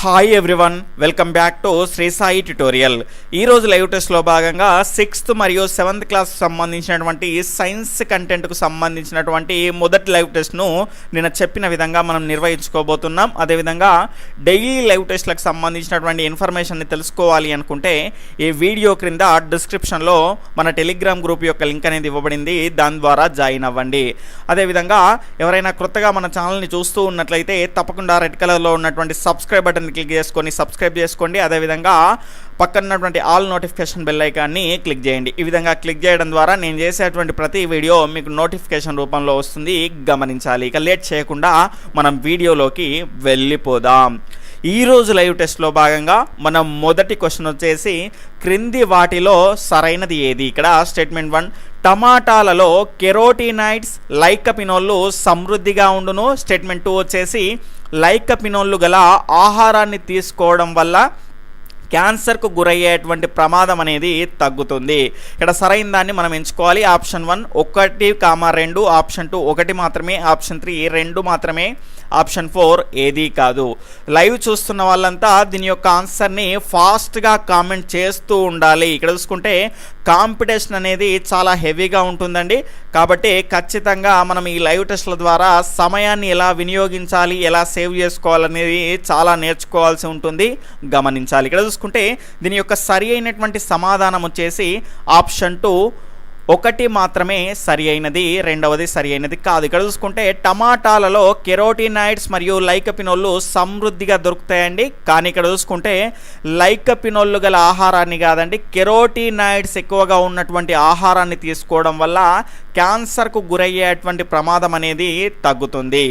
Hi everyone, welcome back to Sri Sai tutorial. ఈరోజు live టెస్ట్లో భాగంగా 6th మరియు 7th క్లాస్ సంబంధించినటువంటి సైన్స్ కంటెంట్కు సంబంధించినటువంటి మొదటి లైవ్ టెస్ట్ను నిన్న చెప్పిన విధంగా మనం నిర్వహించుకోబోతున్నాం. అదేవిధంగా డైలీ లైవ్ టెస్ట్లకు సంబంధించినటువంటి ఇన్ఫర్మేషన్ని తెలుసుకోవాలి అనుకుంటే ఈ వీడియో క్రింద డిస్క్రిప్షన్లో మన టెలిగ్రామ్ గ్రూప్ యొక్క లింక్ అనేది ఇవ్వబడింది, దాని ద్వారా జాయిన్ అవ్వండి. అదేవిధంగా ఎవరైనా కొత్తగా మన ఛానల్ని చూస్తూ ఉన్నట్లయితే తప్పకుండా రెడ్ కలర్లో ఉన్నటువంటి సబ్స్క్రైబ్ బటన్ క్లిక్ చేసుకొని సబ్స్క్రైబ్ చేసుకోండి. అదేవిధంగా పక్కన ఉన్నటువంటి ఆల్ నోటిఫికేషన్ బెల్ ఐకాన్ని క్లిక్ చేయండి. ఈ విధంగా క్లిక్ చేయడం ద్వారా నేను చేసేటువంటి ప్రతి వీడియో మీకు నోటిఫికేషన్ రూపంలో వస్తుంది, గమనించాలి. ఇక లేట్ చేయకుండా మనం వీడియోలోకి వెళ్ళిపోదాం. ఈరోజు లైవ్ టెస్ట్లో భాగంగా మనం మొదటి క్వశ్చన్ వచ్చేసి క్రింది వాటిలో సరైనది ఏది? ఇక్కడ స్టేట్మెంట్ 1, టమాటాలలో కెరోటినాయిడ్స్ లైకపినోళ్ళు సమృద్ధిగా ఉండును. స్టేట్మెంట్ 2 వచ్చేసి లైకపినోళ్ళు గల ఆహారాన్ని తీసుకోవడం వల్ల క్యాన్సర్కు గురయ్యేటువంటి ప్రమాదం అనేది తగ్గుతుంది. ఇక్కడ సరైన దాన్ని మనం ఎంచుకోవాలి. ఆప్షన్ 1 1, 2, ఆప్షన్ 2 1 మాత్రమే, ఆప్షన్ 3 2 మాత్రమే, ఆప్షన్ 4 ఏదీ కాదు. లైవ్ చూస్తున్న వాళ్ళంతా దీని యొక్క ఆన్సర్ని ఫాస్ట్గా కామెంట్ చేస్తూ ఉండాలి. ఇక్కడ చూసుకుంటే కాంపిటీషన్ అనేది చాలా హెవీగా ఉంటుందండి, కాబట్టి ఖచ్చితంగా మనం ఈ లైవ్ టెస్ట్ల ద్వారా సమయాన్ని ఎలా వినియోగించాలి, ఎలా సేవ్ చేసుకోవాలనేది చాలా నేర్చుకోవాల్సి ఉంటుంది, గమనించాలి. ఇక్కడ చూసుకుంటే దీని యొక్క సరి అయినటువంటి సమాధానం వచ్చేసి ఆప్షన్ 2 1 మాత్రమే సరి అయినది, రెండవది సరి అయినది కాదు. ఇక్కడ చూసుకుంటే టమాటాలలో కెరోటినాయిడ్స్ మరియు లైకపినోళ్ళు సమృద్ధిగా దొరుకుతాయండి, కానీ ఇక్కడ చూసుకుంటే లైకపినోళ్ళు గల ఆహారాన్ని కాదండి, కెరోటినాయిడ్స్ ఎక్కువగా ఉన్నటువంటి ఆహారాన్ని తీసుకోవడం వల్ల క్యాన్సర్కు గురయ్యేటువంటి ప్రమాదం అనేది తగ్గుతుంది.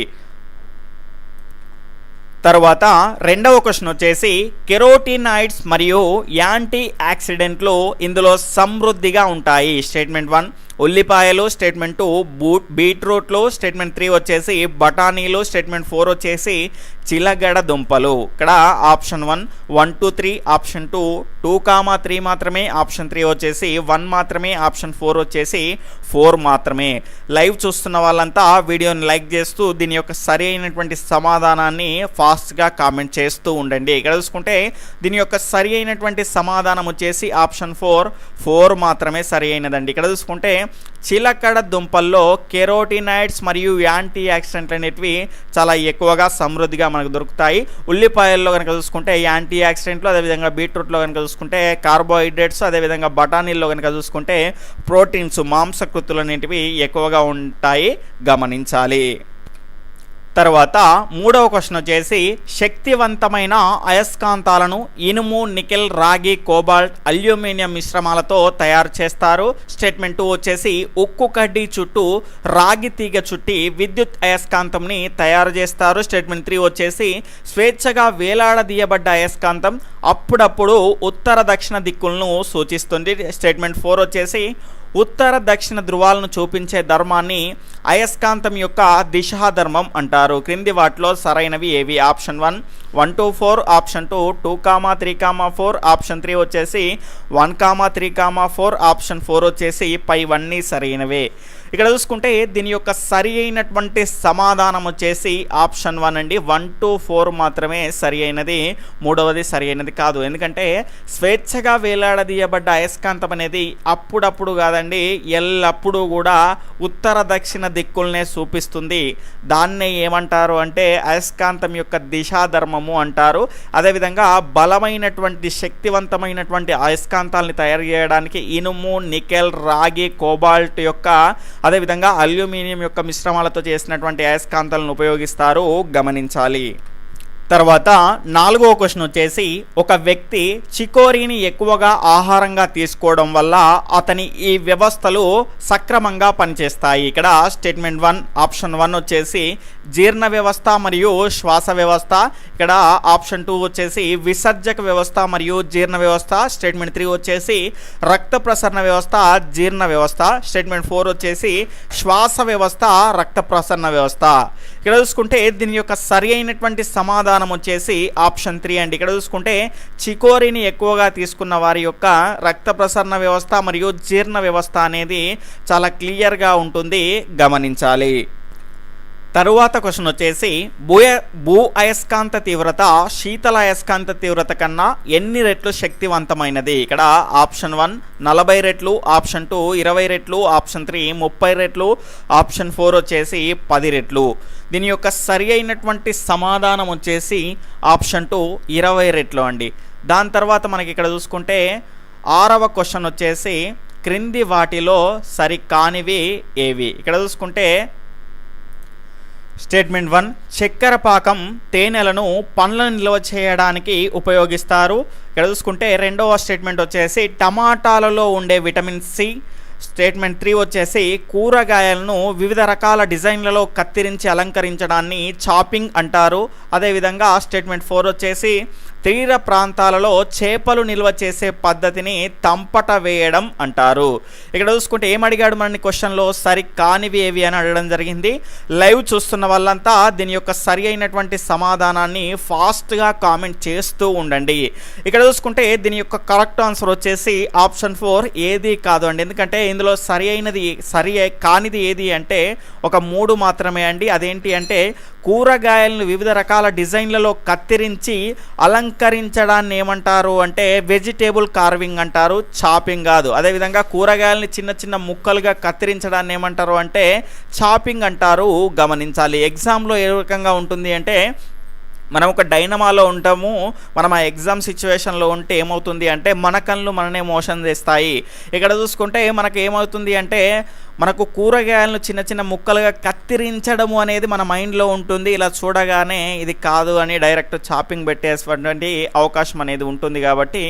తర్వాత రెండవ క్వశ్చన్ వచ్చేసి కెరోటినాయిడ్స్ మరియు యాంటీ ఆక్సిడెంట్లు ఇందులో సమృద్ధిగా ఉంటాయి. స్టేట్మెంట్ 1 ఉల్లిపాయలు, స్టేట్మెంట్ 2 బీట్రూట్లు, స్టేట్మెంట్ 3 వచ్చేసి బఠానీలు, స్టేట్మెంట్ 4 వచ్చేసి చిలగడ దుంపలు. ఇక్కడ ఆప్షన్ 1 1 to 3, ఆప్షన్ 2 2, 3 మాత్రమే, ఆప్షన్ 3 వచ్చేసి 1 మాత్రమే, ఆప్షన్ 4 వచ్చేసి 4 మాత్రమే. లైవ్ చూస్తున్న వాళ్ళంతా వీడియోని లైక్ చేస్తూ దీని యొక్క సరి అయినటువంటి సమాధానాన్ని ఫాస్ట్గా కామెంట్ చేస్తూ ఉండండి. ఇక్కడ చూసుకుంటే దీని యొక్క సరి అయినటువంటి సమాధానం వచ్చేసి ఆప్షన్ 4 మాత్రమే సరి అయినదండి. ఇక్కడ చూసుకుంటే చిలకడ దుంపల్లో కెరోటినాయిడ్స్ మరియు యాంటీ ఆక్సిడెంట్లు అనేటివి చాలా ఎక్కువగా సమృద్ధిగా మనకు దొరుకుతాయి. ఉల్లిపాయల్లో కనుక చూసుకుంటే యాంటీ ఆక్సిడెంట్లు, అదేవిధంగా బీట్రూట్లో కనుక చూసుకుంటే కార్బోహైడ్రేట్స్, అదేవిధంగా బఠానీల్లో కనుక చూసుకుంటే ప్రోటీన్స్, మాంసకృతులు అనేటివి ఎక్కువగా ఉంటాయి, గమనించాలి. తర్వాత మూడవ క్వశ్చన్ వచ్చేసి శక్తివంతమైన అయస్కాంతాలను ఇనుము, నికెల్, రాగి, కోబాల్ట్, అల్యూమినియం మిశ్రమాలతో తయారు చేస్తారు. స్టేట్మెంట్ 2 వచ్చేసి ఉక్కు కడ్డీ చుట్టూ రాగి తీగ చుట్టి విద్యుత్ అయస్కాంతంని తయారు చేస్తారు. స్టేట్మెంట్ 3 వచ్చేసి స్వేచ్ఛగా వేలాడదీయబడ్డ అయస్కాంతం అప్పుడప్పుడు ఉత్తర దక్షిణ దిక్కులను సూచిస్తుంది. స్టేట్మెంట్ 4 వచ్చేసి ఉత్తర దక్షిణ ధృవాలను చూపించే ధర్మాన్ని అయస్కాంతం యొక్క దిశాధర్మం అంటారు. క్రింది వాటిలో సరైనవి ఏవి? ఆప్షన్ 1 1 to 4, ఆప్షన్ 2 2, 3, 4, ఆప్షన్ 3 వచ్చేసి 1, 3, 4, ఆప్షన్ 4 వచ్చేసి పైవన్నీ సరైనవే. ఇక్కడ చూసుకుంటే దీని యొక్క సరి అయినటువంటి సమాధానం వచ్చేసి ఆప్షన్ 1 అండి. 1 to 4 మాత్రమే సరి అయినది, మూడవది సరి అయినది కాదు. ఎందుకంటే స్వేచ్ఛగా వేలాడదీయబడ్డ అయస్కాంతం అనేది అప్పుడప్పుడు కాదండి, ఎల్లప్పుడూ కూడా ఉత్తర దక్షిణ దిక్కులనే చూపిస్తుంది. దాన్నే ఏమంటారు అంటే అయస్కాంతం యొక్క దిశాధర్మము అంటారు. అదేవిధంగా బలమైనటువంటి శక్తివంతమైనటువంటి అయస్కాంతాలని తయారు చేయడానికి ఇనుము, నికెల్, రాగి, కోబాల్ట్ యొక్క అదేవిధంగా అల్యూమినియం యొక్క మిశ్రమాలతో చేసినటువంటి అయస్కాంతాలను ఉపయోగిస్తారు, గమనించాలి. తర్వాత నాలుగో క్వశ్చన్ వచ్చేసి ఒక వ్యక్తి చికోరీని ఎక్కువగా ఆహారంగా తీసుకోవడం వల్ల అతని ఈ వ్యవస్థలు సక్రమంగా పనిచేస్తాయి. ఇక్కడ స్టేట్మెంట్ 1 ఆప్షన్ 1 వచ్చేసి జీర్ణ వ్యవస్థ మరియు శ్వాస వ్యవస్థ. ఇక్కడ ఆప్షన్ 2 వచ్చేసి విసర్జక వ్యవస్థ మరియు జీర్ణ వ్యవస్థ. స్టేట్మెంట్ 3 వచ్చేసి రక్త ప్రసరణ వ్యవస్థ, జీర్ణ వ్యవస్థ. స్టేట్మెంట్ 4 వచ్చేసి శ్వాస వ్యవస్థ, రక్త ప్రసరణ వ్యవస్థ. ఇక్కడ చూసుకుంటే దీని యొక్క సరి అయినటువంటి సమాధానం వచ్చేసి ఆప్షన్ 3 అండి. ఇక్కడ చూసుకుంటే చికోరీని ఎక్కువగా తీసుకున్న వారి యొక్క రక్త ప్రసరణ వ్యవస్థ మరియు జీర్ణ వ్యవస్థ అనేది చాలా క్లియర్గా ఉంటుంది, గమనించాలి. తరువాత క్వశ్చన్ వచ్చేసి భూ అయస్కాంత తీవ్రత శీతల అయస్కాంత తీవ్రత కన్నా ఎన్ని రెట్లు శక్తివంతమైనది? ఇక్కడ ఆప్షన్ 1 40 రెట్లు, ఆప్షన్ 2 20 రెట్లు, ఆప్షన్ 3 30 రెట్లు, ఆప్షన్ 4 వచ్చేసి 10 రెట్లు. దీని యొక్క సరి అయినటువంటి సమాధానం వచ్చేసి ఆప్షన్ 2 20 రెట్లు అండి. దాని తర్వాత మనకి ఇక్కడ చూసుకుంటే 6వ క్వశ్చన్ వచ్చేసి క్రింది వాటిలో సరి కానివి ఏవి? ఇక్కడ చూసుకుంటే స్టేట్మెంట్ 1 చక్కెర పాకం తేనెలను పండ్లను నిల్వ చేయడానికి ఉపయోగిస్తారు. ఇక్కడ చూసుకుంటే రెండవ స్టేట్మెంట్ వచ్చేసి టమాటాలలో ఉండే విటమిన్ సి. స్టేట్మెంట్ 3 వచ్చేసి కూరగాయలను వివిధ రకాల డిజైన్లలో కత్తిరించి అలంకరించడాన్ని చాపింగ్ అంటారు. అదేవిధంగా స్టేట్మెంట్ 4 వచ్చేసి తీర ప్రాంతాలలో చేపలు నిల్వ చేసే పద్ధతిని తంపట వేయడం అంటారు. ఇక్కడ చూసుకుంటే ఏమడిగాడు మన క్వశ్చన్లో సరి కానివి ఏవి అని అడగడం జరిగింది. లైవ్ చూస్తున్న వాళ్ళంతా దీని యొక్క సరి అయినటువంటి సమాధానాన్ని ఫాస్ట్గా కామెంట్ చేస్తూ ఉండండి. ఇక్కడ చూసుకుంటే దీని యొక్క కరెక్ట్ ఆన్సర్ వచ్చేసి ఆప్షన్ 4 ఏది కాదు అండి. ఎందుకంటే ఇందులో సరి కానిది ఏది అంటే ఒక 3 మాత్రమే అండి. అదేంటి అంటే కూరగాయలను వివిధ రకాల డిజైన్లలో కత్తిరించి అలంకరించడాన్ని ఏమంటారు అంటే వెజిటేబుల్ కార్వింగ్ అంటారు, చాపింగ్ కాదు. అదేవిధంగా కూరగాయలని చిన్న చిన్న ముక్కలుగా కత్తిరించడాన్ని ఏమంటారు అంటే చాపింగ్ అంటారు. గమనించాలి. ఎగ్జామ్లో ఏ రకంగా ఉంటుంది అంటే మనం ఒక డైనమాలో ఉంటాము. మనం ఆ ఎగ్జామ్ సిచ్యువేషన్లో ఉంటే ఏమవుతుంది అంటే మన కళ్ళు మననే మోషన్ చేస్తాయి. ఇక్కడ చూసుకుంటే మనకు ఏమవుతుంది అంటే మనకు కూరగాయలను చిన్న చిన్న ముక్కలుగా కత్తిరించడము అనేది మన మైండ్లో ఉంటుంది. ఇలా చూడగానే ఇది కాదు అని డైరెక్ట్ చాపింగ్ పెట్టేటువంటి అవకాశం అనేది ఉంటుంది. కాబట్టి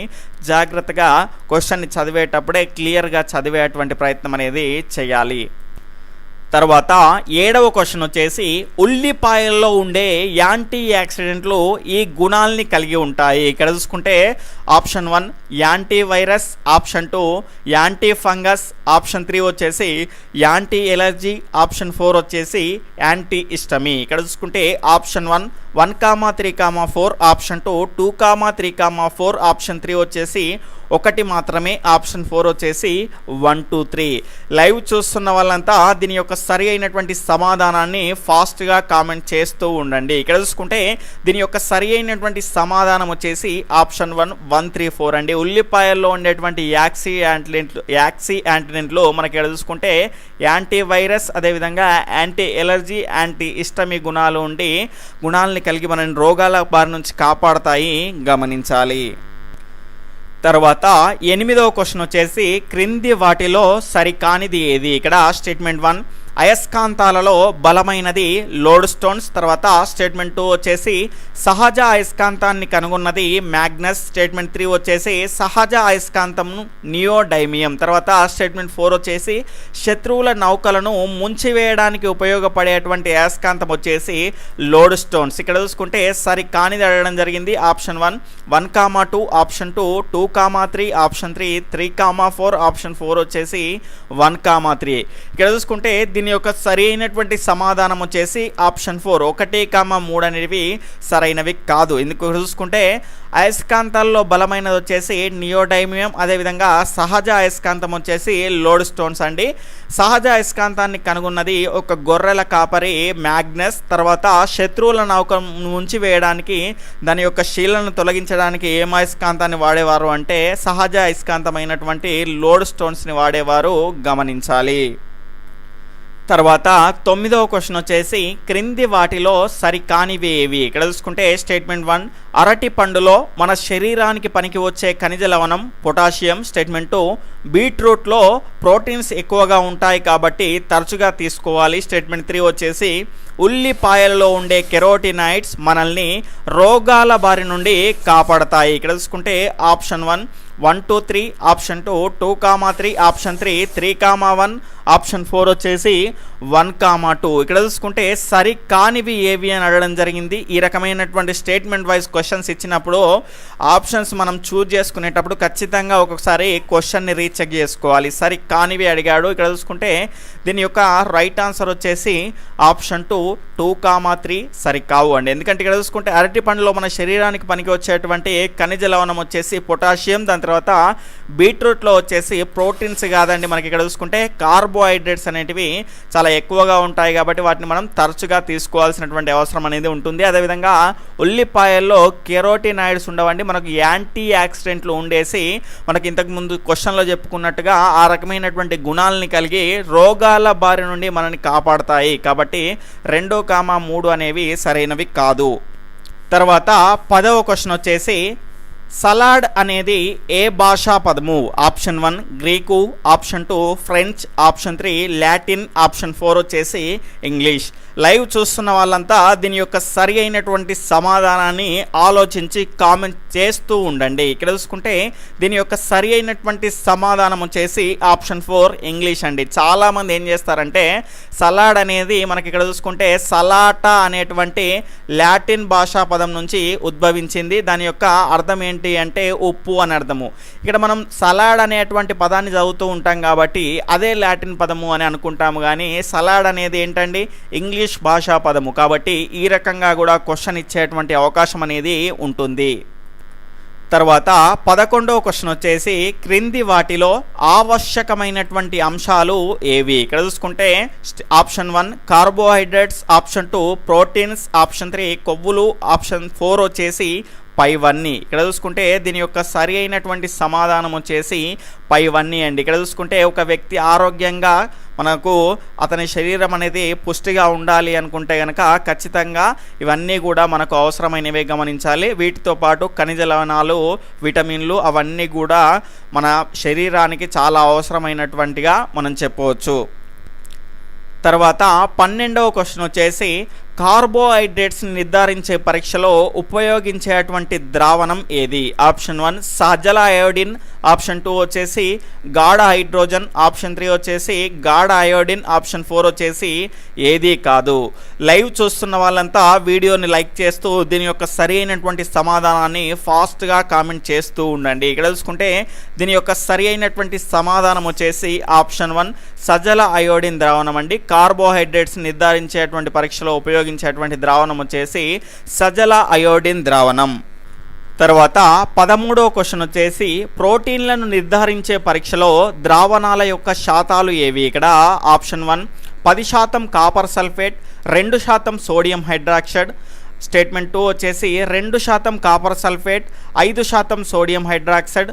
జాగ్రత్తగా క్వశ్చన్ని చదివేటప్పుడే క్లియర్గా చదివేటువంటి ప్రయత్నం అనేది చేయాలి. తర్వాత 7వ క్వశ్చన్ వచ్చేసి ఉల్లిపాయల్లో ఉండే యాంటీ యాక్సిడెంట్లు ఈ గుణాలని కలిగి ఉంటాయి. ఇక్కడ చూసుకుంటే option 1 anti virus, option 2 anti fungus, option 3 వచ్చేసి యాంటీ ఎలర్జీ, ఆప్షన్ 4 వచ్చేసి యాంటీ హిస్టమీ. ఇక్కడ చూసుకుంటే ఆప్షన్ 1 1,3,4, ఆప్షన్ 2 2,3,4, ఆప్షన్ 3 వచ్చేసి 1 మాత్రమే, ఆప్షన్ 4 వచ్చేసి 1 2 3. లైవ్ చూస్తున్న వాళ్ళంతా దీని యొక్క సరి అయినటువంటి సమాధానాన్ని ఫాస్ట్గా కామెంట్ చేస్తూ ఉండండి. ఇక్కడ చూసుకుంటే దీని యొక్క సరి అయినటువంటి సమాధానం వచ్చేసి ఆప్షన్ 1 1 3 4 అండి. ఉల్లిపాయల్లో ఉండేటువంటి యాక్సీ యాంటీడెంట్లు మనకి ఇక్కడ చూసుకుంటే యాంటీ వైరస్, అదేవిధంగా యాంటీ ఎలర్జీ, యాంటీ హిస్టమీ గుణాలు ఉండి గుణాలని కలిగి మన రోగాల బారి నుంచి కాపాడతాయి. గమనించాలి. తర్వాత 8వ క్వశ్చన్ వచ్చేసి క్రింది వాటిలో సరికానిది ఏది? ఇక్కడ స్టేట్మెంట్ 1 అయస్కాంతాలలో బలమైనది లోడ్ స్టోన్స్. తర్వాత స్టేట్మెంట్ 2 వచ్చేసి సహజ అయస్కాంతాన్ని కనుగొన్నది మ్యాగ్నస్. స్టేట్మెంట్ 3 వచ్చేసి సహజ అయస్కాంతం నియోడైమియం. తర్వాత స్టేట్మెంట్ 4 వచ్చేసి శత్రువుల నౌకలను ముంచివేయడానికి ఉపయోగపడేటువంటి అయస్కాంతం వచ్చేసి లోడ్ స్టోన్స్. ఇక్కడ చూసుకుంటే సరి కానిది అడగడం జరిగింది. ఆప్షన్ 1 1,2, ఆప్షన్ 2 2,3, ఆప్షన్ 3 3,4, ఆప్షన్ 4 వచ్చేసి 1,3. ఇక్కడ చూసుకుంటే దీని యొక్క సరి అయినటువంటి సమాధానం వచ్చేసి ఆప్షన్ 4 1,3 అనేవి సరైనవి కాదు. ఎందుకు చూసుకుంటే అయస్కాంతాల్లో బలమైనది వచ్చేసి నియోడైమియం, అదేవిధంగా సహజ అయస్కాంతం వచ్చేసి లోడ్ స్టోన్స్ అండి. సహజ అయస్కాంతాన్ని కనుగొన్నది ఒక గొర్రెల కాపరి మ్యాగ్నస్. తర్వాత శత్రువుల నౌక ముంచి వేయడానికి దాని యొక్క శీలను తొలగించడానికి ఏం అయస్కాంతాన్ని వాడేవారు అంటే సహజ అయస్కాంతమైనటువంటి లోడ్ స్టోన్స్ని వాడేవారు. గమనించాలి. తర్వాత 9వ క్వశ్చన్ వచ్చేసి క్రింది వాటిలో సరికానివి ఏవి? ఇక్కడ చూసుకుంటే స్టేట్మెంట్ 1 అరటి పండులో మన శరీరానికి పనికి వచ్చే ఖనిజ లవణం పొటాషియం. స్టేట్మెంట్ 2 బీట్రూట్లో ప్రోటీన్స్ ఎక్కువగా ఉంటాయి కాబట్టి తరచుగా తీసుకోవాలి. స్టేట్మెంట్ 3 వచ్చేసి ఉల్లిపాయలలో ఉండే కెరోటినాయిడ్స్ మనల్ని రోగాల బారి నుండి కాపాడతాయి. ఇక్కడ చూసుకుంటే ఆప్షన్ 1 1 2 3, ఆప్షన్ 2 2,3, ఆప్షన్ 3 3,1, ఆప్షన్ 4 వచ్చేసి 1,2. ఇక్కడ చూసుకుంటే సరి కానివి ఏవి అని అడగడం జరిగింది. ఈ రకమైనటువంటి స్టేట్మెంట్ వైజ్ క్వశ్చన్స్ ఇచ్చినప్పుడు ఆప్షన్స్ మనం చూజ్ చేసుకునేటప్పుడు ఖచ్చితంగా ఒక్కొక్కసారి క్వశ్చన్ని రీచెక్ చేసుకోవాలి. సరి కానివి అడిగాడు. ఇక్కడ చూసుకుంటే దీని యొక్క రైట్ ఆన్సర్ వచ్చేసి ఆప్షన్ 2 2,3 సరి కావు అండి. ఎందుకంటే ఇక్కడ చూసుకుంటే అరటి పండులో మన శరీరానికి పనికి వచ్చేటువంటి ఖనిజ లవణం వచ్చేసి పొటాషియం, దాని దాని తర్వాత బీట్రూట్లో వచ్చేసి ప్రోటీన్స్ కాదండి, మనకి ఇక్కడ చూసుకుంటే కార్బోహైడ్రేట్స్ అనేటివి చాలా ఎక్కువగా ఉంటాయి కాబట్టి వాటిని మనం తరచుగా తీసుకోవాల్సినటువంటి అవసరం అనేది ఉంటుంది. అదేవిధంగా ఉల్లిపాయల్లో కెరోటినాయిడ్స్ ఉండవండి, మనకు యాంటీ ఆక్సిడెంట్లు ఉండేసి మనకి ఇంతకుముందు క్వశ్చన్లో చెప్పుకున్నట్టుగా ఆ రకమైనటువంటి గుణాలని కలిగి రోగాల బారి నుండి మనల్ని కాపాడతాయి. కాబట్టి 2, 3 అనేవి సరైనవి కాదు. తర్వాత 10వ క్వశ్చన్ వచ్చేసి సలాడ్ అనేది ఏ భాషా పదము? Option 1 Greek, option 2 French, option 3 Latin, option 4 వచ్చేసి ఇంగ్లీష్. లైవ్ చూస్తున్న వాళ్ళంతా దీని యొక్క సరి అయినటువంటి సమాధానాన్ని ఆలోచించి కామెంట్ చేస్తూ ఉండండి. ఇక్కడ చూసుకుంటే దీని యొక్క సరి అయినటువంటి సమాధానం వచ్చేసి ఆప్షన్ 4 ఇంగ్లీష్ అండి. చాలామంది ఏం చేస్తారంటే సలాడ్ అనేది మనకి ఇక్కడ చూసుకుంటే సలాటా అనేటువంటి లాటిన్ భాషా పదం నుంచి ఉద్భవించింది. దాని యొక్క అర్థం ఏంటి అంటే ఉప్పు అని అర్థము. ఇక్కడ మనం సలాడ్ అనేటువంటి పదాన్ని చదువుతూ ఉంటాం కాబట్టి అదే లాటిన్ పదము అని అనుకుంటాము, కానీ సలాడ్ అనేది ఏంటండి ఇంగ్లీష్ భాషా పదము. కాబట్టి ఈ రకంగా కూడా క్వశ్చన్ ఇచ్చేటువంటి అవకాశం అనేది ఉంటుంది. తర్వాత 11వ క్వశ్చన్ వచ్చేసి క్రింది వాటిలో ఆవశ్యకమైనటువంటి అంశాలు ఏవి? ఇక్కడ చూసుకుంటే option 1 carbohydrates, option 2 proteins, option 3 కొవ్వులు, ఆప్షన్ 4 వచ్చేసి పైవన్నీ. ఇక్కడ చూసుకుంటే దీని యొక్క సరి అయినటువంటి సమాధానం వచ్చేసి పైవన్నీ అండి. ఇక్కడ చూసుకుంటే ఒక వ్యక్తి ఆరోగ్యంగా మనకు అతని శరీరం అనేది పుష్టిగా ఉండాలి అనుకుంటే కనుక ఖచ్చితంగా ఇవన్నీ కూడా మనకు అవసరమైనవే గమనించాలి. వీటితో పాటు ఖనిజ లవణాలు, విటమిన్లు అవన్నీ కూడా మన శరీరానికి చాలా అవసరమైనటువంటిగా మనం చెప్పవచ్చు. తర్వాత 12వ క్వశ్చన్ వచ్చేసి కార్బోహైడ్రేట్స్ని నిర్ధారించే పరీక్షలో ఉపయోగించేటువంటి ద్రావణం ఏది? ఆప్షన్ 1 సజల అయోడిన్, ఆప్షన్ 2 వచ్చేసి గాఢ హైడ్రోజన్, ఆప్షన్ 3 వచ్చేసి గాఢ అయోడిన్, ఆప్షన్ 4 వచ్చేసి ఏది కాదు. లైవ్ చూస్తున్న వాళ్ళంతా వీడియోని లైక్ చేస్తూ దీని యొక్క సరి అయినటువంటి సమాధానాన్ని ఫాస్ట్గా కామెంట్ చేస్తూ ఉండండి. ఇక్కడ చూసుకుంటే దీని యొక్క సరి అయినటువంటి సమాధానం వచ్చేసి ఆప్షన్ 1 సజల అయోడిన్ ద్రావణం అండి. కార్బోహైడ్రేట్స్ నిర్ధారించేటువంటి పరీక్షలో ఉపయోగించేటువంటి ద్రావణం వచ్చేసి సజల అయోడిన్ ద్రావణం. తర్వాత 13వ క్వశ్చన్ వచ్చేసి ప్రోటీన్లను నిర్ధారించే పరీక్షలో ద్రావణాల యొక్క శాతాలు ఏవి? ఇక్కడ option 1 10% copper sulphate, 2% sodium hydroxide, statement 2 వచ్చేసి 2% కాపర్ సల్ఫేట్, 5% సోడియం హైడ్రాక్సైడ్,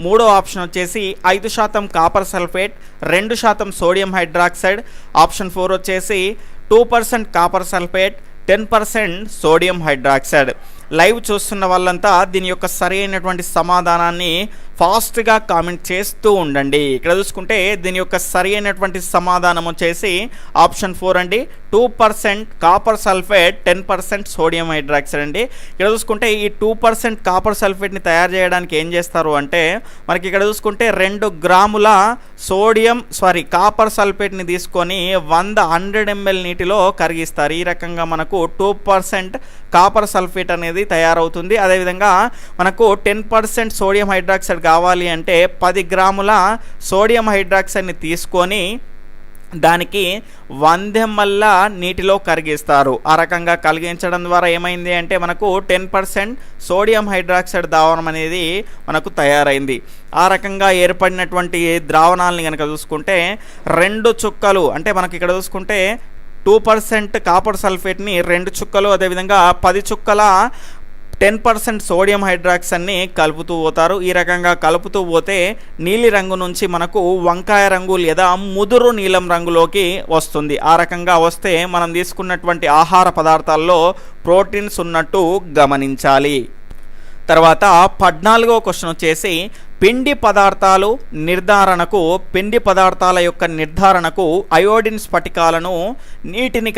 3వ ఆప్షన్ వచ్చేసి 5% copper sulphate, 2% sodium hydroxide, option 4 వచ్చేసి 2% copper sulphate, 10% sodium hydroxide. Live చూస్తున్న వాళ్ళంతా దీని యొక్క సరైనటువంటి సమాధానాన్ని ఫాస్ట్గా కామెంట్ చేస్తూ ఉండండి. ఇక్కడ చూసుకుంటే దీని యొక్క సరి అయినటువంటి సమాధానం వచ్చేసి ఆప్షన్ 4 అండి. 2% కాపర్ సల్ఫేట్, 10% సోడియం హైడ్రాక్సైడ్ అండి. ఇక్కడ చూసుకుంటే ఈ 2% కాపర్ సల్ఫేట్ని తయారు చేయడానికి ఏం చేస్తారు అంటే మనకి ఇక్కడ చూసుకుంటే 2 గ్రాముల కాపర్ సల్ఫేట్ని తీసుకొని 100 ml నీటిలో కరిగిస్తారు. ఈ రకంగా మనకు 2% కాపర్ సల్ఫేట్ అనేది తయారవుతుంది. అదేవిధంగా మనకు 10% సోడియం హైడ్రాక్సైడ్ కావాలి అంటే 10 గ్రాముల సోడియం హైడ్రాక్సైడ్ని తీసుకొని దానికి 100 ml నీటిలో కరిగిస్తారు. ఆ రకంగా కలిగించడం ద్వారా ఏమైంది అంటే మనకు 10% సోడియం హైడ్రాక్సైడ్ ద్రావణం అనేది మనకు తయారైంది. ఆ రకంగా ఏర్పడినటువంటి ద్రావణాలని కనుక చూసుకుంటే 2 చుక్కలు అంటే మనకి ఇక్కడ చూసుకుంటే 2% కాపర్ సల్ఫేట్ని 2 చుక్కలు, అదేవిధంగా 10 చుక్కల 10% సోడియం హైడ్రాక్సైడ్ని కలుపుతూ పోతారు. ఈ రకంగా కలుపుతూ పోతే నీలి రంగు నుంచి మనకు వంకాయ రంగు లేదా ముదురు నీలం రంగులోకి వస్తుంది. ఆ రకంగా వస్తే మనం తీసుకున్నటువంటి ఆహార పదార్థాల్లో ప్రోటీన్స్ ఉన్నట్టు గమనించాలి. తర్వాత 14వ క్వశ్చన్ వచ్చేసి పిండి పదార్థాల యొక్క నిర్ధారణకు అయోడిన్ స్ఫటికాలకు నీటిని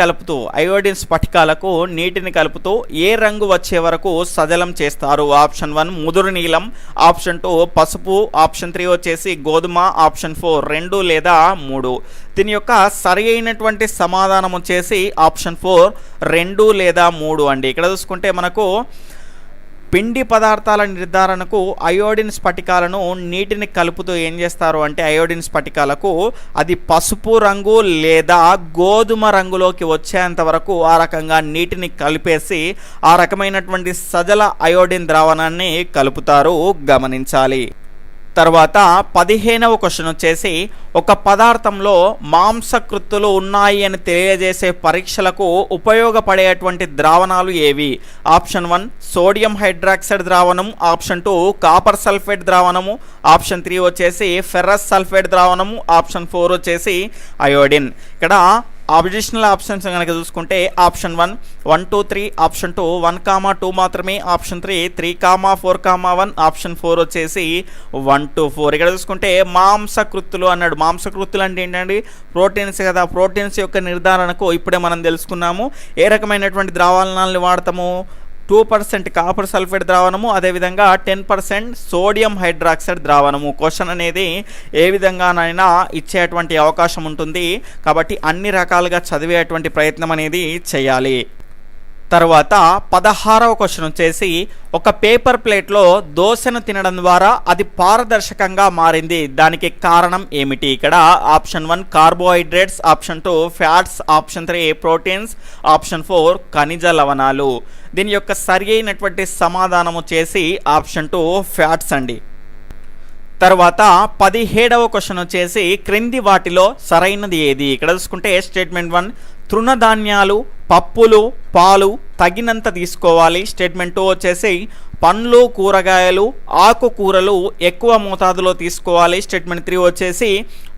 కలుపుతూ ఏ రంగు వచ్చే వరకు సజలం చేస్తారు? ఆప్షన్ 1 ముదురు నీలం, ఆప్షన్ 2 పసుపు, ఆప్షన్ 3 వచ్చేసి గోధుమ, ఆప్షన్ 4 2 లేదా 3. దీని యొక్క సరి అయినటువంటి సమాధానం వచ్చేసి ఆప్షన్ 4 2 లేదా 3 అండి. ఇక్కడ చూసుకుంటే మనకు పిండి పదార్థాల నిర్ధారణకు అయోడిన్ స్ఫటికాలను నీటిని కలుపుతూ ఏం చేస్తారు అంటే అయోడిన్ స్ఫటికాలకు అది పసుపు రంగు లేదా గోధుమ రంగులోకి వచ్చేంత వరకు ఆ రకంగా నీటిని కలిపేసి ఆ రకమైనటువంటి సజల అయోడిన్ ద్రావణాన్ని కలుపుతారు, గమనించాలి. తర్వాత 15వ క్వశ్చన్ వచ్చేసి ఒక పదార్థంలో మాంసకృత్తులు ఉన్నాయి అని తెలియజేసే పరీక్షలకు ఉపయోగపడేటువంటి ద్రావణాలు ఏవి? ఆప్షన్ 1 సోడియం హైడ్రాక్సైడ్ ద్రావణం, ఆప్షన్ 2 కాపర్ సల్ఫేట్ ద్రావణము, ఆప్షన్ 3 వచ్చేసి ఫెర్రస్ సల్ఫేట్ ద్రావణము, ఆప్షన్ 4 వచ్చేసి అయోడిన్. ఇక్కడ అడిషనల్ ఆప్షన్స్ కనుక చూసుకుంటే ఆప్షన్ 1 1 2 3, ఆప్షన్ 2 1, 2 మాత్రమే, ఆప్షన్ 3 3, 4, 1, ఆప్షన్ 4 వచ్చేసి 1 to 4. ఇక్కడ చూసుకుంటే మాంసకృత్తులు అన్నాడు. మాంసకృత్తులు అంటే ఏంటండి? ప్రోటీన్స్ కదా. ప్రోటీన్స్ యొక్క నిర్ధారణకు ఇప్పుడే మనం తెలుసుకున్నాము. ఏ రకమైనటువంటి ద్రావణాలను వాడతాము? 2% కాపర్ సల్ఫేట్ ద్రావణము, అదేవిధంగా 10% సోడియం హైడ్రాక్సైడ్ ద్రావణము. క్వశ్చన్ అనేది ఏ విధంగానైనా ఇచ్చేటువంటి అవకాశం ఉంటుంది కాబట్టి అన్ని రకాలుగా చదివేటువంటి ప్రయత్నం అనేది చేయాలి. తర్వాత 16వ క్వశ్చన్ వచ్చేసి ఒక పేపర్ ప్లేట్లో దోశను తినడం ద్వారా అది పారదర్శకంగా మారింది, దానికి కారణం ఏమిటి? ఇక్కడ option 1 carbohydrates, option 2 fats, option 3 proteins, option 4 ఖనిజ లవణాలు. దీని యొక్క సరి అయినటువంటి సమాధానం వచ్చేసి ఆప్షన్ 2 ఫ్యాట్స్ అండి. తర్వాత 17వ క్వశ్చన్ వచ్చేసి క్రింది వాటిలో సరైనది ఏది? ఇక్కడ చూసుకుంటే స్టేట్మెంట్ 1 తృణధాన్యాలు, పప్పులు, పాలు తగినంత తీసుకోవాలి. స్టేట్మెంట్ 2 వచ్చేసి పండ్లు, కూరగాయలు, ఆకుకూరలు ఎక్కువ మోతాదులో తీసుకోవాలి. స్టేట్మెంట్ 3 వచ్చేసి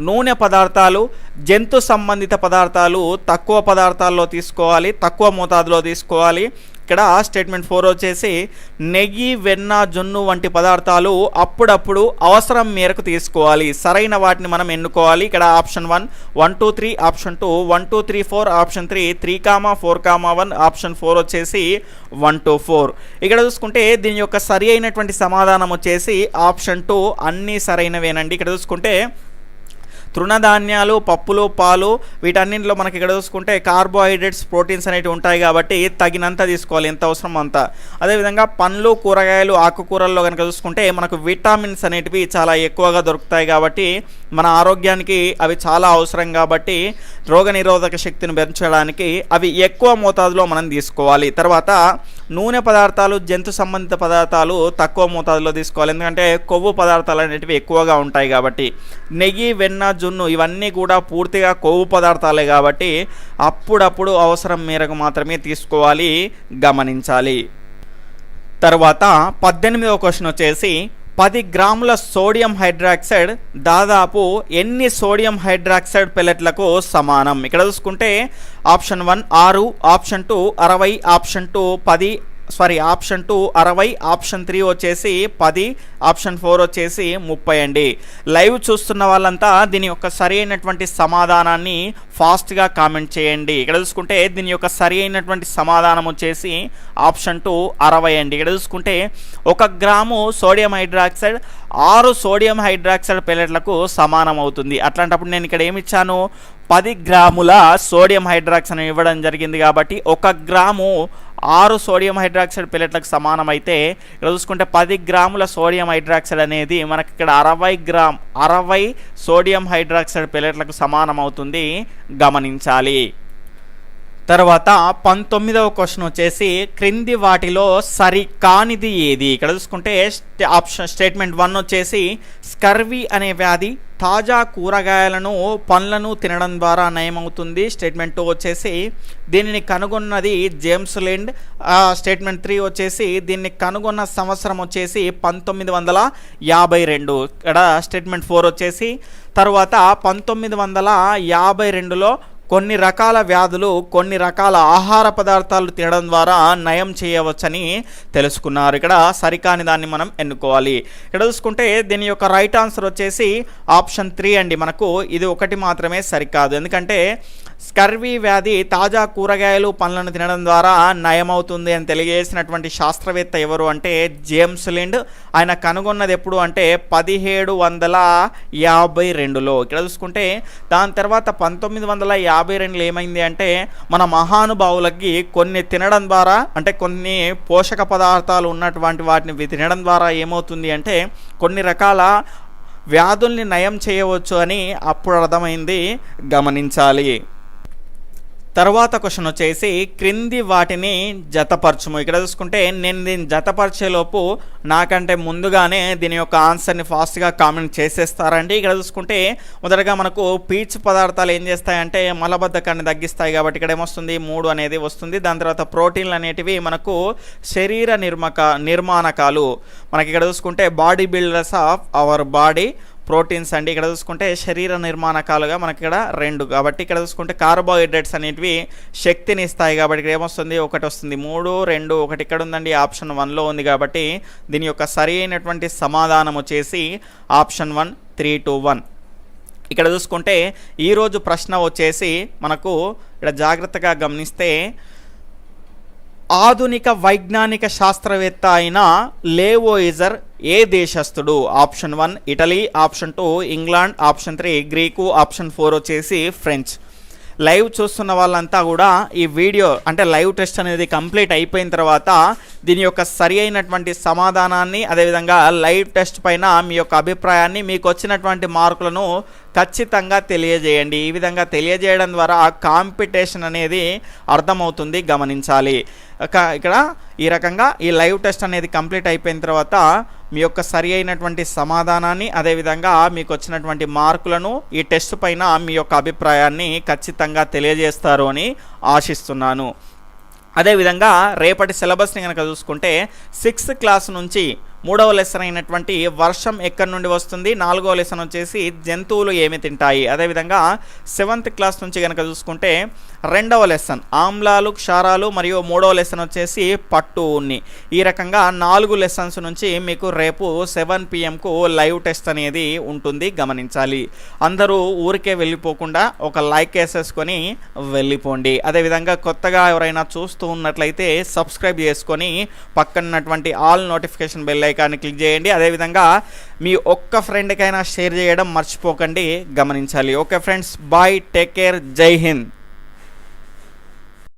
నూనె పదార్థాలు, జంతు సంబంధిత పదార్థాలు తక్కువ పదార్థాల్లో తీసుకోవాలి, తక్కువ మోతాదులో తీసుకోవాలి. ఇక్కడ స్టేట్మెంట్ 4 వచ్చేసి నెయ్యి, వెన్న, జొన్ను వంటి పదార్థాలు అప్పుడప్పుడు అవసరం మేరకు తీసుకోవాలి. సరైన వాటిని మనం ఎన్నుకోవాలి. ఇక్కడ ఆప్షన్ 1 1 2 3, ఆప్షన్ 2 1 2 3 4, ఆప్షన్ 3 3, 4, 1, ఆప్షన్ 4 వచ్చేసి 1 to 4. ఇక్కడ చూసుకుంటే దీని యొక్క సరి అయినటువంటి సమాధానం వచ్చేసి ఆప్షన్ 2 అన్నీ సరైనవేనండి. ఇక్కడ చూసుకుంటే తృణధాన్యాలు, పప్పులు, పాలు వీటన్నింటిలో మనకి ఇక్కడ చూసుకుంటే కార్బోహైడ్రేట్స్, ప్రోటీన్స్ అనేవి ఉంటాయి కాబట్టి తగినంత తీసుకోవాలి, ఎంత అవసరం అంత. అదేవిధంగా పండ్లు, కూరగాయలు, ఆకుకూరల్లో కనుక చూసుకుంటే మనకు విటమిన్స్ అనేటివి చాలా ఎక్కువగా దొరుకుతాయి కాబట్టి మన ఆరోగ్యానికి అవి చాలా అవసరం కాబట్టి రోగనిరోధక శక్తిని పెంచడానికి అవి ఎక్కువ మోతాదులో మనం తీసుకోవాలి. తర్వాత నూనె పదార్థాలు, జంతు సంబంధిత పదార్థాలు తక్కువ మోతాదులో తీసుకోవాలి, ఎందుకంటే కొవ్వు పదార్థాలు అనేటివి ఎక్కువగా ఉంటాయి కాబట్టి. నెయ్యి, వెన్న, జున్ను ఇవన్నీ కూడా పూర్తిగా కొవ్వు పదార్థాలే కాబట్టి అప్పుడప్పుడు అవసరం మేరకు మాత్రమే తీసుకోవాలి, గమనించాలి. తర్వాత 18వ క్వశ్చన్ వచ్చేసి 10 గ్రాముల సోడియం హైడ్రాక్సైడ్ దాదాపు ఎన్ని సోడియం హైడ్రాక్సైడ్ పెల్లెట్లకు సమానం? ఇక్కడ చూసుకుంటే option 1 6, option 2 60, option 2 10, option 2 60, option 3 వచ్చేసి 10, ఆప్షన్ 4 వచ్చేసి 30 అండి. లైవ్ చూస్తున్న వాళ్ళంతా దీని యొక్క సరి అయినటువంటి సమాధానాన్ని ఫాస్ట్గా కామెంట్ చేయండి. ఇక్కడ చూసుకుంటే దీని యొక్క సరి అయినటువంటి సమాధానం వచ్చేసి ఆప్షన్ 2 60 అండి. ఇక్కడ చూసుకుంటే 1 gram sodium hydroxide 6 sodium hydroxide పెల్లెట్లకు సమానం అవుతుంది. అట్లాంటప్పుడు నేను ఇక్కడ ఏమి ఇచ్చాను? 10 గ్రాముల సోడియం హైడ్రాక్సైడ్ ఇవ్వడం జరిగింది కాబట్టి 1 గ్రాము 6 సోడియం హైడ్రాక్సైడ్ పెల్లెట్లకు సమానం అయితే ఇక్కడ చూసుకుంటే 10 గ్రాముల సోడియం హైడ్రాక్సైడ్ అనేది మనకి ఇక్కడ 60 సోడియం హైడ్రాక్సైడ్ పెల్లెట్లకు సమానం అవుతుంది, గమనించాలి. తర్వాత 19వ క్వశ్చన్ వచ్చేసి క్రింది వాటిలో సరి కానిది ఏది? ఇక్కడ చూసుకుంటే ఆప్షన్ స్టేట్మెంట్ 1 వచ్చేసి స్కర్వీ అనే వ్యాధి తాజా కూరగాయలను, పండ్లను తినడం ద్వారా నయమవుతుంది. స్టేట్మెంట్ 2 వచ్చేసి దీనిని కనుగొన్నది జేమ్స్ లిండ్. స్టేట్మెంట్ 3 వచ్చేసి దీన్ని కనుగొన్న సంవత్సరం వచ్చేసి 1952. ఇక్కడ స్టేట్మెంట్ 4 వచ్చేసి తర్వాత 1952లో కొన్ని రకాల వ్యాధులు కొన్ని రకాల ఆహార పదార్థాలు తినడం ద్వారా నయం చేయవచ్చని తెలుసుకున్నారు. ఇక్కడ సరికాని దాన్ని మనం ఎన్నుకోవాలి. ఇక్కడ చూసుకుంటే దీని యొక్క రైట్ ఆన్సర్ వచ్చేసి ఆప్షన్ 3 అండి. మనకు ఇది ఒకటి మాత్రమే సరికాదు, ఎందుకంటే స్కర్వీ వ్యాధి తాజా కూరగాయలు, పండ్లను తినడం ద్వారా నయమవుతుంది అని తెలియజేసినటువంటి శాస్త్రవేత్త ఎవరు అంటే జేమ్స్ లిండ్. ఆయన కనుగొన్నది ఎప్పుడు అంటే 1752లో. ఇక్కడ చూసుకుంటే దాని తర్వాత 1952లో ఏమైంది అంటే మన మహానుభావులకి కొన్ని తినడం ద్వారా, అంటే కొన్ని పోషక పదార్థాలు ఉన్నటువంటి వాటిని తినడం ద్వారా ఏమవుతుంది అంటే కొన్ని రకాల వ్యాధుల్ని నయం చేయవచ్చు అని అప్పుడు అర్థమైంది, గమనించాలి. తర్వాత క్వశ్చన్ వచ్చేసి క్రింది వాటిని జతపరచుము. ఇక్కడ చూసుకుంటే నేను దీన్ని జతపరిచేలోపు నాకంటే ముందుగానే దీని యొక్క ఆన్సర్ని ఫాస్ట్గా కామెంట్ చేసేస్తారండి. ఇక్కడ చూసుకుంటే మొదటగా మనకు పీచు పదార్థాలు ఏం చేస్తాయంటే మలబద్ధకాన్ని తగ్గిస్తాయి కాబట్టి ఇక్కడ ఏమొస్తుంది 3 అనేది వస్తుంది. దాని తర్వాత ప్రోటీన్లు అనేటివి మనకు శరీర నిర్మాణకాలు, మనకి ఇక్కడ చూసుకుంటే body builders of our body proteins అండి. ఇక్కడ చూసుకుంటే శరీర నిర్మాణకాలుగా మనకి ఇక్కడ 2 కాబట్టి ఇక్కడ చూసుకుంటే కార్బోహైడ్రేట్స్ అనేటివి శక్తిని ఇస్తాయి కాబట్టి ఇక్కడ ఏమొస్తుంది 1 వస్తుంది. 3, 2, 1 ఇక్కడ ఉందండి, ఆప్షన్ 1లో ఉంది కాబట్టి దీని యొక్క సరి అయినటువంటి సమాధానం వచ్చేసి ఆప్షన్ 1 3 to 1. ఇక్కడ చూసుకుంటే ఈరోజు ప్రశ్న వచ్చేసి మనకు ఇక్కడ జాగ్రత్తగా గమనిస్తే ఆధునిక వైజ్ఞానిక శాస్త్రవేత్త అయిన లేవోయిజర్ ఏ దేశస్థుడు? Option 1 Italy, option 2 England, option 3 Greek, option 4 వచ్చేసి ఫ్రెంచ్. లైవ్ చూస్తున్న వాళ్ళంతా కూడా ఈ వీడియో అంటే లైవ్ టెస్ట్ అనేది కంప్లీట్ అయిపోయిన తర్వాత దీని యొక్క సరి అయినటువంటి సమాధానాన్ని అదేవిధంగా లైవ్ టెస్ట్ పైన మీ యొక్క అభిప్రాయాన్ని మీకు వచ్చినటువంటి మార్కులను ఖచ్చితంగా తెలియజేయండి. ఈ విధంగా తెలియజేయడం ద్వారా కాంపిటీషన్ అనేది అర్థమవుతుంది, గమనించాలి. ఇక్కడ ఈ రకంగా ఈ లైవ్ టెస్ట్ అనేది కంప్లీట్ అయిపోయిన తర్వాత మీ యొక్క సరి అయినటువంటి సమాధానాన్ని అదేవిధంగా మీకు వచ్చినటువంటి మార్కులను ఈ టెస్ట్ పైన మీ యొక్క అభిప్రాయాన్ని ఖచ్చితంగా తెలియజేస్తారు అని ఆశిస్తున్నాను. అదేవిధంగా రేపటి సిలబస్ని కనుక చూసుకుంటే 6th క్లాస్ నుంచి 3వ లెసన్ అయినటువంటి వర్షం ఎక్కడి నుండి వస్తుంది, 4వ లెసన్ వచ్చేసి జంతువులు ఏమి తింటాయి, అదేవిధంగా 7th క్లాస్ నుంచి కనుక చూసుకుంటే 2వ లెసన్ ఆమ్లాలు క్షారాలు మరియు 3వ లెసన్ వచ్చేసి పట్టు ఉన్ని. ఈ రకంగా 4 లెసన్స్ నుంచి మీకు రేపు 7 PM లైవ్ టెస్ట్ అనేది ఉంటుంది, గమనించాలి. అందరూ ఊరికే వెళ్ళిపోకుండా ఒక లైక్ వేసేసుకొని వెళ్ళిపోండి. అదేవిధంగా కొత్తగా ఎవరైనా చూస్తూ ఉన్నట్లయితే సబ్స్క్రైబ్ చేసుకొని పక్కనటువంటి ఆల్ నోటిఫికేషన్ బెల్ ఐకాన్ని క్లిక్ చేయండి. అదేవిధంగా మీ ఒక్క ఫ్రెండ్కైనా షేర్ చేయడం మర్చిపోకండి, గమనించాలి. Okay friends, bye, take care, జై హింద్.